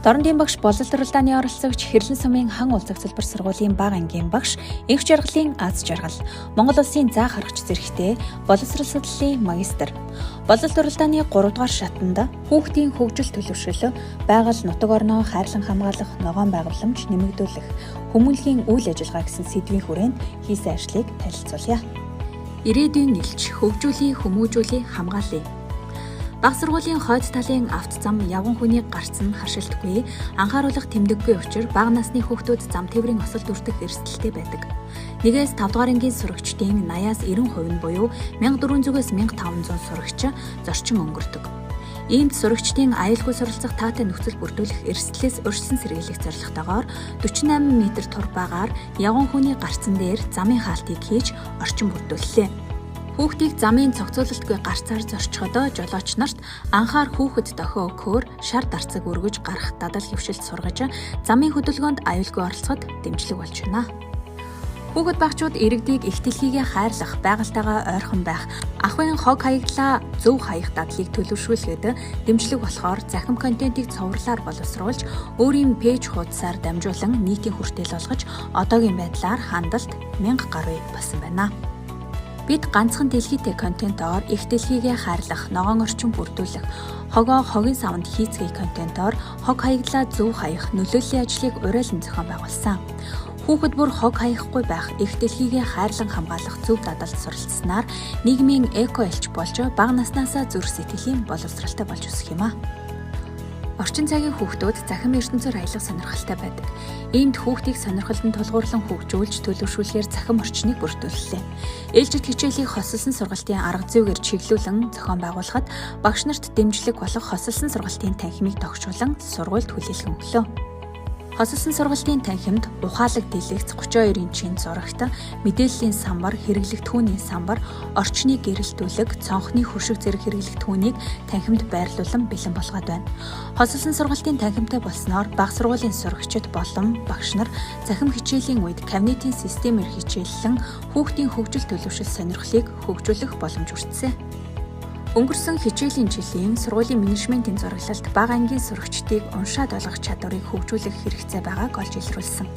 Дорнодын багш болол уралдааны оролцогч Хэрлэн сумын хан улзах залбар сургуулийн бага ангийн багш Инх жаргалын Аз жаргал Монгол улсын заа харгач зэрэгтэй боловсрол судлалын магистр. Болол уралдааны 3 дугаар шатанд хүүхдийн хөгжил төлөвшөл, байгаль нутаг орноо хайрлан хамгаалах ногоон байгууламж нэмэгдүүлэх, хүмүүнлэгийн үйл ажиллагаа гэсэн сэдвийн хүрээнд хийсэн ажлыг танилцуулъя. Ирээдүйн нэлж хөгжүүлэх, хүмүүжүүлэх, хамгаалъя. Бага сургуулийн хойд талын авто зам явган хүний гарц нь харшилтгүй, анхааруулах тэмдэггүй учраа бага насны хүүхдүүд зам тээврийн осол дүртэх эрсдэлтэй байдаг. 1-5 дугаар ангийн сурагчдын 80-90% нь буюу 1400-ээс 1500 сурагч зорчин өнгөрдөг. Иймд сурагчдын аюулгүй суралцах таатай нөхцөл бүрдүүлэх эрсдлээс өршсөн сэргийлэх зорилготойгоор 48 м тур багаар явган хүний гарцан дээр замын хаалтыг хийж орчин бүрдүүллээ. Хүүхдийг замын цогцолтгүй гарцаар зорчиходоо жолооч нарт анхаар хүүхэд дохио өгөхөөр шар дарцаг өргөж гарах дадал хөвшилт сургаж замын хөдөлгөөнд аюулгүй оролцоход дэмжлэг болж байна. Хүүхэд багчууд иргэдийг их дэлхийгээ хайрлах, байгальтайгаа ойрхон байх, ахуйн хог хаягдлаа зөв хаях дадлыг төлөвшүүлэхэд дэмжлэг болохоор захим контентийг цовруулаар боловсруулж, өөрийн пэйж хуудасаар дамжуулан нийтийн хүртэл болгож, одоогийн байдлаар хандлт 1000 гаруй болсон байна. Бид ганцхан дэлхийтэй контентоор их дэлхийгээ хайрлах, ногоон орчин бүрдүүлэх, хогоо хогийн савнд хийцгээе контентоор хог хаягдлаа зөв хаях, нөлөөллийн ажлыг уриалан зохион байгуулсан. Хүүхэд бүр хог хаяхгүй байх, их дэлхийгээ хайрлан хамгаалах зөв дадалд суралцсанаар нийгмийн эко элч болж бага наснаасаа зүрх сэтгэлийн боловсралтай болж өсөх юм а. Орчин цагийн хүүхдүүд захим ертөнцөөр аялах сонирхолтой байдаг. Иймд хүүхдийг сонирхолтой тулгуурлан хөгжүүлж төлөвшүүлэхээр захим орчныг бүрдүүллээ. Ээлжид хичээлийг хосолсон сургалтын арга зүйгээр чиглүүлэн зохион байгуулахад багш нарт дэмжлэг болох хосолсон сургалтын танхимыг тогтшуулан сургуульд хүлээлгэн өглөө. Хосолсон сургалтын танхимд ухаалаг дэлгэц 32 инчийн зурагт мэдээллийн самбар, хэрэглэгдэхүүний самбар, орчныг гэрэлтүүлэг, цонхны хөршиг зэрэг хэрэглэгдэхүүнийг танхимд байрлуулан бэлэн болгоод байна. Хосолсон сургалтын танхимтай болсноор бага сургуулийн сурагчид болон багш нар захим хичээлийн үед кабинетийн системээр хичээллэн хүүхдийн хөгжил төлөвшил сонирхлыг хөгжүүлэх боломж хүртсэн. Өнгөрсөн хичээлийн жилийн сургуулийн менежментийн зураглалт бага ангийн сурагчдыг уншаад ойлгох чадварыг хөгжүүлэх хэрэгцээ байгааг олж илрүүлсэн.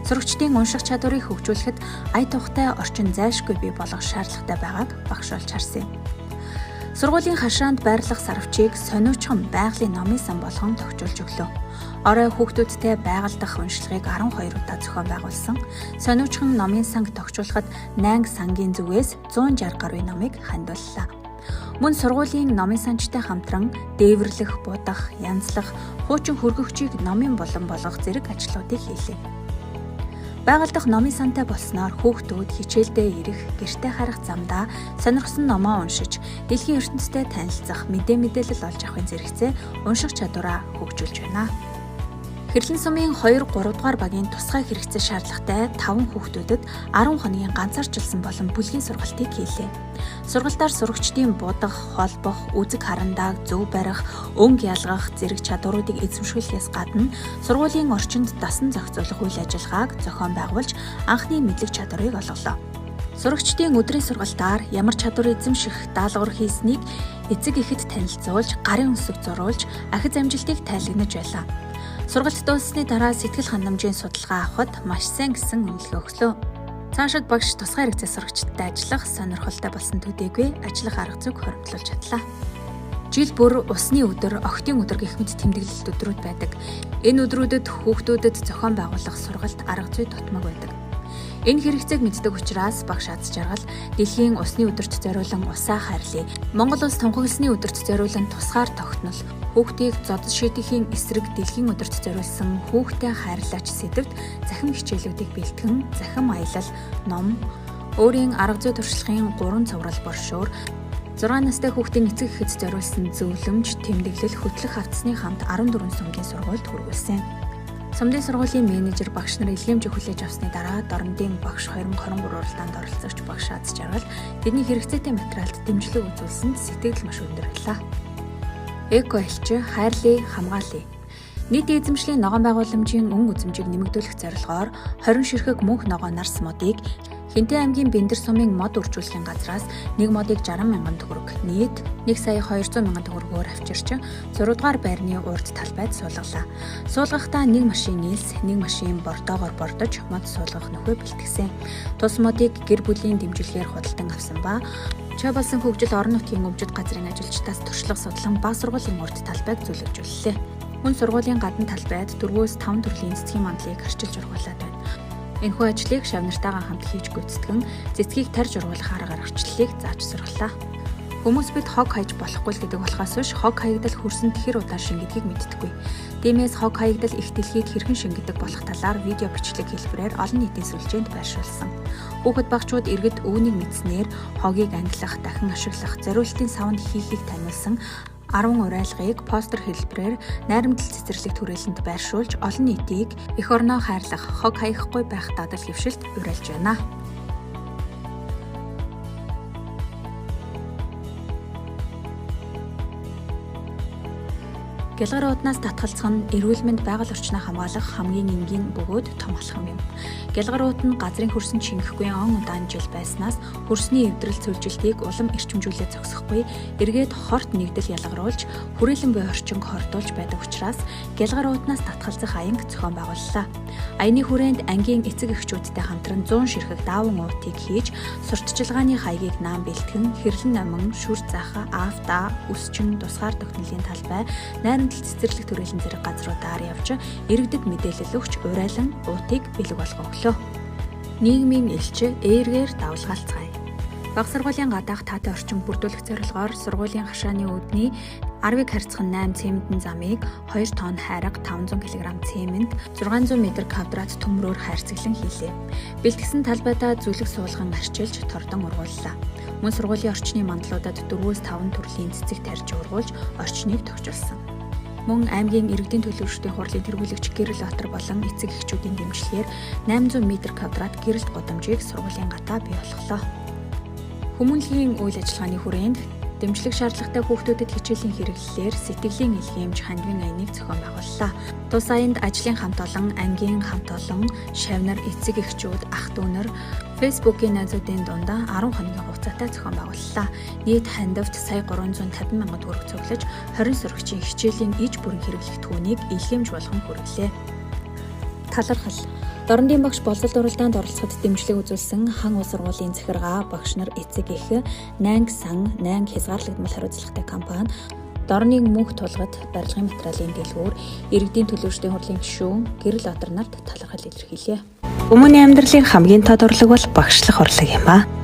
Сурагчдын унших чадварыг хөгжүүлэхэд ая тухтай орчин зайлшгүй бий болгох шаардлагатай байгааг багш олж харсан юм. Сургуулийн хашаанд байрлах сарвчийг сониучхан байгалийн номын сан болгон тогтжуулж өглөө. Орой хүүхдүүдтэй байгаль дахь уншлагыг 12 удаа зохион байгуулсан. Сониучхан номын санг тогтжуулахад 8 сангийн зүгээс 160 гаруй номыг хандууллаа. Мөн сургуулийн номын санчтай хамтран дээвэрлэх, будах, янзлах, хуучин хөргөгчийг номын болон болгох зэрэг ажлуудыг хийлээ. Байгаль дахь номын сантай болсноор хүүхдүүд хичээлдээ ирэх, гэртээ харах замдаа сонирхсон номоо уншиж, дэлхийн ертөнцтэй танилцах, мэдээлэл олж авахын зэрэгцээ унших чадвараа хөгжүүлж байна. Хэрлэн сумын 2-3 дугаар багийн тусгай хэрэгцээ шаардлагатай 5 хүүхдүүдэд 10 хоногийн ганцаарчилсан болон бүлгийн сургалтыг хийлээ. Сургалтаар сурагчдын будах, холбох, үзэг харандааг зөв барих, өнгө ялгах зэрэг чадваруудыг эзэмшүүлэхээс гадна сургуулийн орчинд дасан зохицуулах үйл ажиллагааг зохион байгуулж анхны мэдлэг чадварыг олголоо. Сурагчдын өдрийн сургалтаар ямар чадвар эзэмших даалгавар хийснийг эцэг эхэд танилцуулж, гарын үсэг зурулж, ахиц амжилтыг тайлагнаж байлаа. Сургалт дууссаны дараа сэтгэл ханамжийн судалгаа авахд маш сайн гэсэн үнэлгээ өглөө. Цаашид багш тусгай хэрэгцээ сурагчдтай ажиллах сонирхолтой болсон төдийгүй ажиллах арга зүйг хоримтлуулж чадлаа. Жил бүр усны өдөр, октийн өдөр гэх мэт тэмдэглэлт өдрүүд байдаг. Энэ өдрүүдэд хүүхдүүдэд зохион байгуулах сургалт арга зүй тутмаг байдаг. Энэ хэрэгцээг мэддэг учраас багш Аз жаргал дэлхийн усны өдөрт зориулан усаа хайрлая. Монгол улс тунхагласны өдөрт зориулан тусгаар тогтнол, хүүхдийг зодод шийдэхийн эсрэг дэлхийн өдөрт зориулсан хүүхдээ хайрлаач сэдвт захим хичээлүүдийг бэлтгэн, захим аялал, ном, өөрийн арга зүй туршлагын 3 цуврал боршуур, 6 настай хүүхдийн эцэг эхэд зориулсан зөвлөмж, тэмдэглэл, хөтлөх хавцсны хамт 14 сумгийн сургуульд хүргүүлсэн. Сумдын сургуулийн менежер багш нар илгээмжийг хүлээж авсны дараа Дорнодын багш 2023 уралдаанд оролцогч багш Аз жаргал тэдний хэрэгцээтэй материалд дэмжлэг үзүүлсэнд сэтгэл маш өндөр байлаа. Эко элч хайрлая, хамгаалъя. Нийт эзэмшлийн ногоон байгууламжийн өн үзэмжийг нэмэгдүүлэх зорилгоор 20 ширхэг мөнх ногоон нарс модыг Хинтээ аймгийн Бэндэр сумын мод үржүүлэхийн газраас нэг модыг 60,000 төгрөг, нийт 1,200,000 төгрөгөөр авчирч 6 дугаар байрны урд талбайд суулгалаа. Суулгахдаа нэг машин нийлс, нэг машин бордоогоор бордож мод суулгах нөхөө бэлтгэсэн. Тус модыг гэр бүлийн дэмжлэгээр худалдан авсан ба Чойболсон хөгжил орон нутгийн өмчит газрын ажилчдаас туршлага судлан баг сургуулийн урд талбайг зөвлөжүүллээ. Мөн сургуулийн гадна талбайд 4-5 төрлийн цэцгийн мандлыг харчилж ургуулад байна. Энэхүү ажлыг шавнартайгаа хамт хийж гүйцэтгэн цэцгийг тарж ургуулах арга аргачлалыг зааж сургалаа. Хүмүүс бид хог хайж болохгүй л гэдэг болохоос биш хог хаягдал хөрсөн тэхэр удаа шингэдгийг мэддэггүй. Тиймээс хог хаягдал их дэлхийд хэрхэн шингэдэг болох талаар видео бичлэг хэлбэрээр олон нийтийн сүлжээнд байршуулсан. Хүүхэд багчууд иргэд үүнийг мэдснээр хогийг ангилах, дахин ашиглах, зориултын савнд хийхийг таниулсан 10 урайлгыг постэр хэлбэрээр найрамдал цэцэрлэг түрээлэнд байршуулж олон нийтийг эх орноо хайрлах, хог хаяхгүй байх дадал хэвшилт уриалж байна. Гялгар ууднаас татгалзах нь эрүүл мэнд байгаль орчноо хамгаалах хамгийн энгийн бөгөөд том алхам юм. Гялгар ууд нь газрын хөрсөн чингэхгүй он удаан жил байснаас хөрсний эвдрэл цөлжилтийг улам эрчимжүүлээд зогсохгүй эргээд хорт нэгдэл ялгаруулж хүрээлэн буй орчинг хордуулж байдаг учраас гялгар ууднаас татгалзах аянг зохион байгууллаа. Аяны хүрээнд ангийн эцэг эхчүүдтэй хамтран 100 ширхэг дааван уутыг хийж сурталчилгааны хаягийг наам бэлтгэн хэрлэн номон, шүр заахаа, автаа, үсчин, тусгаар тогтнолын талбай, найрамдал цэцэрлэг түрээлэн зэрэг газруудаар явж иргэдэд мэдээлэл өгч урайлан уутыг бэлэг болгох өглөө. Нийгмийн элч ээргээр давлгаалцгаая. Баг сургуулийн гадаах таатай орчин бүрдүүлэх зорилгоор сургуулийн хашааны үүдний 10-ыг харьцах 8 цементэн замыг 2 тонн хайрга 500 кг цемент 600 м2 төмрөөр хайрцаглан хийлээ. Бэлтгэсэн талбайдаа зүлэг суулган арчилж тордон ургууллаа. Мөн сургуулийн орчны мандлуудад 4-5 төрлийн цэцэг тарьж ургуулж орчныг тохижуулсан. Мөн аймгийн иргэдийн төлөөлөгчдийн хурлын тэргүүлэгч Гэрэл Батар болон эцэг эхчүүдийн дэмжлэгээр 800 м2 гэрэлт гудамжийг сургуулийн гадаа бий болголоо. Хүмүүнлэгийн үйл ажиллагааны хүрээнд дэмжлэг шаардлагатай хүүхдүүдэд хичээлийн хэрэглэлээр сэтгэлийн илгээмж хандвийн аяныг зохион байгууллаа. Тус аянд ажлын хамт олон, ангийн хамт олон, шавнар, эцэг эхчүүд, ах дүүнэр, Facebook-ийн найзуудын дундаа 10 хоногийн хугацаатай зохион байгууллаа. Нийт хандивт сая 350,000 төгрөг цуглаж 20 сурагчийн хичээлийн иж бүрэн хэрэглэгдэхүүнийг илгээмж болгон хүргэлээ. Талархал. Дорндын багш боловсрол уралдаанд оролцоход дэмжлэг үзүүлсэн хан улс сургуулийн захиргаа, багш нар, эцэг эх, найнг сан, найнг хязгаарлагдмал хариуцлагатай компани Дорныг мөнх тулгад барилгын материалын дэлгүүр, иргэдийн төлөөлөгчдийн хурлын гишүүн Гэрэл Батар нарт талархал илэрхийлье. Хүмүүний амьдралын хамгийн тод орлого бол багшлах орлого юм а.